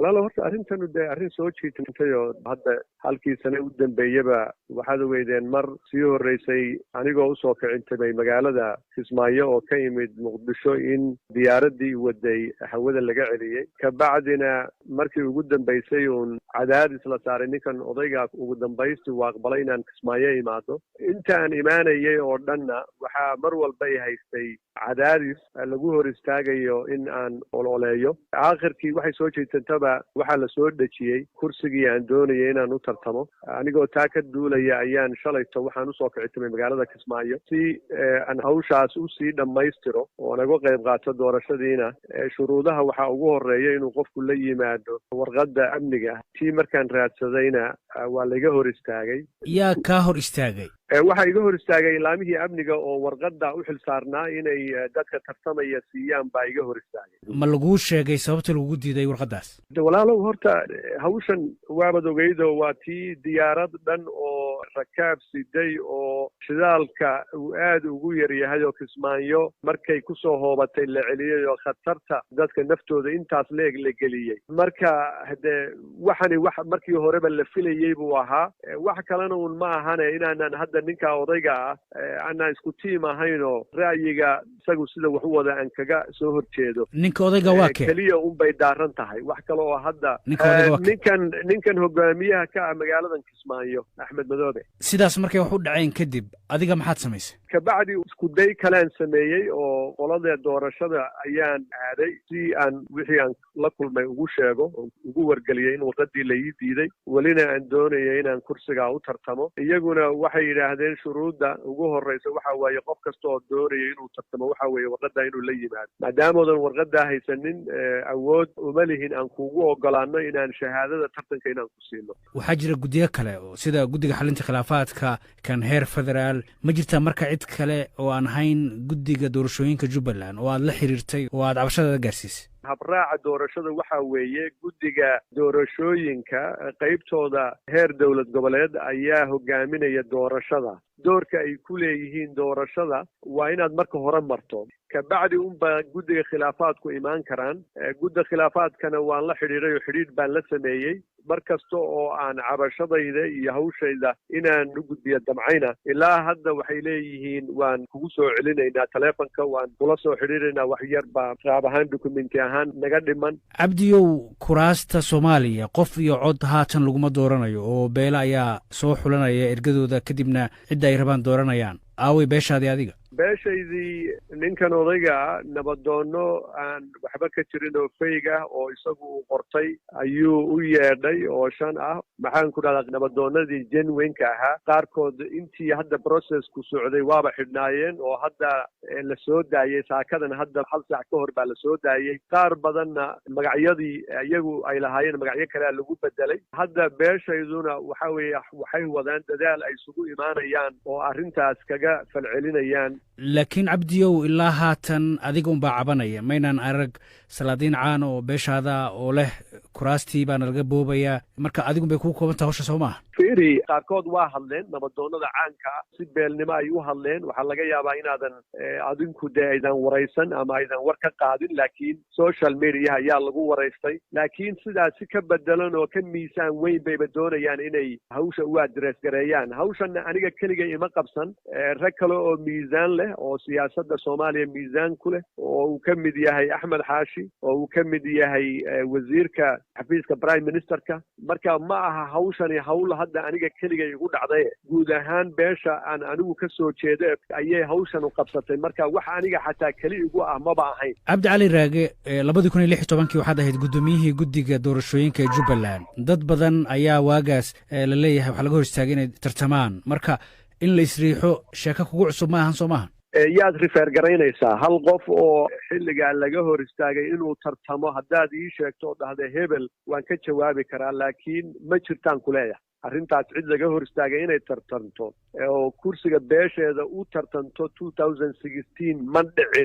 walaalo horta arrintanu dee arrin soo jiitantay oo hadda halkii sane u dambeeyaba waxaad ogeydeen mar sii horreysay anigoo usoo kicintamay magaalada Kismaayo oo ka yimid Muqdisho in diyaaraddii waday hawada laga celiyey kabacdina markii ugu dambeysay uun cadaadis la saaray ninkan odayga ugu dambaystii waa aqbalay inaan Kismaayo imaado intaan imaanayay oo dhanna waxaa mar walba ay haystay cadaadis lagu hor istaagayo in aan ololeeyo aakhirkii waxay soo jeedantaba waxaa la soo dhejiyey kursigii aan doonayay inaan u tartamo anigoo taa ka duulaya ayaan shalayto waxaan usoo kicitamay magaalada Kismaayo si aan hawshaas usii dhammaystiro oo naga qayb qaato doorashadiina shuruudaha waxaa ugu horeeya inuu qofku la yimaado warqadda amniga tii markaan raadsadayna waa laga hor istaagay yaa kaa hor istaagay waxaa iga hor istaagay ilaamihii amniga oo warqadda u xil saarnaa inay dadka tartamaya siiyaan baa iga hor istaagay ma laguu sheegay sababta lagu diiday warqaddaas walaalow horta hawshan waabad ogeydo waa tii diyaarad dhan oo rakaab siday oo shidaalka uu aad ugu yar yahay oo Kismaayo markay kusoo hoobatay la celiyey oo khatarta dadka naftooda intaas leeg la geliyey marka hadee waxani wax markii horeba la filayey buu ahaa wax kalena uun ma ahane inaanan hadda ninka odayga aanan isku tiim ahaynoo ra'yiga isagu sida wax u wada aan kaga soo horjeedo ninka odayga waa kee kaliya un bay daaran tahay wax kale oo hadda ninkan hogaamiyaha ka ah magaaladan Kismaayo Axmed Madoobe sidaas markay wax u dhaceen kadib adiga maxaad samaysay kabacdi isku day kalaan sameeyey oo qolada doorashada ayaan aaday si aan wixii aan la kulmay ugu sheego oo ugu wargeliyay in warqadii la ii diiday welina aan doonayay inaan kursiga u tartamo iyaguna waxay yidhaahdeen shuruudda ugu horreysa waxa waaye qof kasta oo doonaya inuu tartamo waxa weeye warqadda inuu la yimaado maadaamoodan warqaddaa haysanin awood uma lihin aan kugu ogolaano inaan shahaadada tartanka inaan ku siino waxaa jira guddiyo kale oo sida guddiga xalinta khilaafaadka kan heer federaal ma jirtaa marka cid kale oo aan ahayn guddiga doorashooyinka Jubbaland oo aad la xiriirtay oo aad cabashada gaarsiisay habraaca doorashada waxa weeye guddiga doorashooyinka qaybtooda heer dowlad goboleed ayaa hogaaminaya doorashada doorka ay ku leeyihiin doorashada waa inaad marka hore marto kabacdi unbaa guddiga khilaafaadku imaan karaan guddiga khilaafaadkana waan la xidhiiray oo xidhiidh baan la sameeyey mar kasta oo aan cabashadayda iyo hawshayda inaan u gudbiyo damcayna ilaa hadda waxay leeyihiin waan kugu soo celinaynaa taleefonka waan kula soo xidhiiraynaa wax yar baa qaab ahaan dukumenti ahaan naga dhiman cabdiyow kuraasta Soomaaliya qof iyo cod haatan laguma dooranayo oo beela ayaa soo xulanaya ergadooda kadibna cidda ay rabaan dooranayaan aaway beeshaadii adiga beeshaydii ninkan odayga nabadoono aan waxba ka jirin oo fayg ah oo isagu uu qortay ayuu u yeedhay oo 5 ah maxaan ku dhahdaa nabadoonadii genuine-ka ahaa qaarkood intii hadda process-ku socday waaba xidhnaayeen oo hadda la soo daayay saakadan hadda hal saac ka hor baa la soo daayay qaar badanna magacyadii iyagu ay lahaayeen magacyo kale lagu bedelay hadda beeshayduna waxa weeye waxay wadaan dadaal ay isugu imaanayaan oo arrintaas kaga falcelinayaan laakiin cabdiyow ilaa haatan adiga unbaa cabanaya maynaan arag salaadiin caan oo beeshaada oo leh kuraastii baana laga boobayaa marka adigun bay kuu koobantaha hawsha soo maaha fiiri qaarkood waa hadleen nabadoonada caanka si beelnimo ay u hadleen waxaa laga yaabaa inaadan adinku dee aydan waraysan ama aydan war ka qaadin laakiin social media ayaa lagu waraystay laakiin sidaas si ka bedelan oo ka miisaan weyn bayba doonayaan inay hawsha u adres gareeyaan hawshan aniga keliga ima qabsan rag kale oo miisaan leh oo siyaasadda Soomaaliya miisaan ku leh oo uu ka mid yahay Axmed Xaashi oo uu ka mid yahay wasiirka xafiiska prime ministerka marka ma aha hawshani hawl hadda aniga keliga igu dhacday guud ahaan beesha aan anigu ka soo jeedo ayay hawshan u qabsatay marka wax aniga xataa keli igu ah maba ahayn Cabdi Cali Raage 2016 waxaad ahayd gudoomiyihii guddiga doorashooyinka ee Jubbaland dad badan ayaa waagaas la leeyahay waxa laga hor istaagay inay tartamaan marka in la isriixo sheeko kugu cusub ma ahan soo maaha yaad refer garaynaysaa hal qof oo xilligaa laga hor istaagay inuu tartamo haddaad ii sheegto oo dhahda hebel waan ka jawaabi karaa laakiin ma jirtaan ku leeyahay arrintaas cid laga hor istaagay inay tartanto oo kursiga beesheeda u tartanto 2016 ma dhicin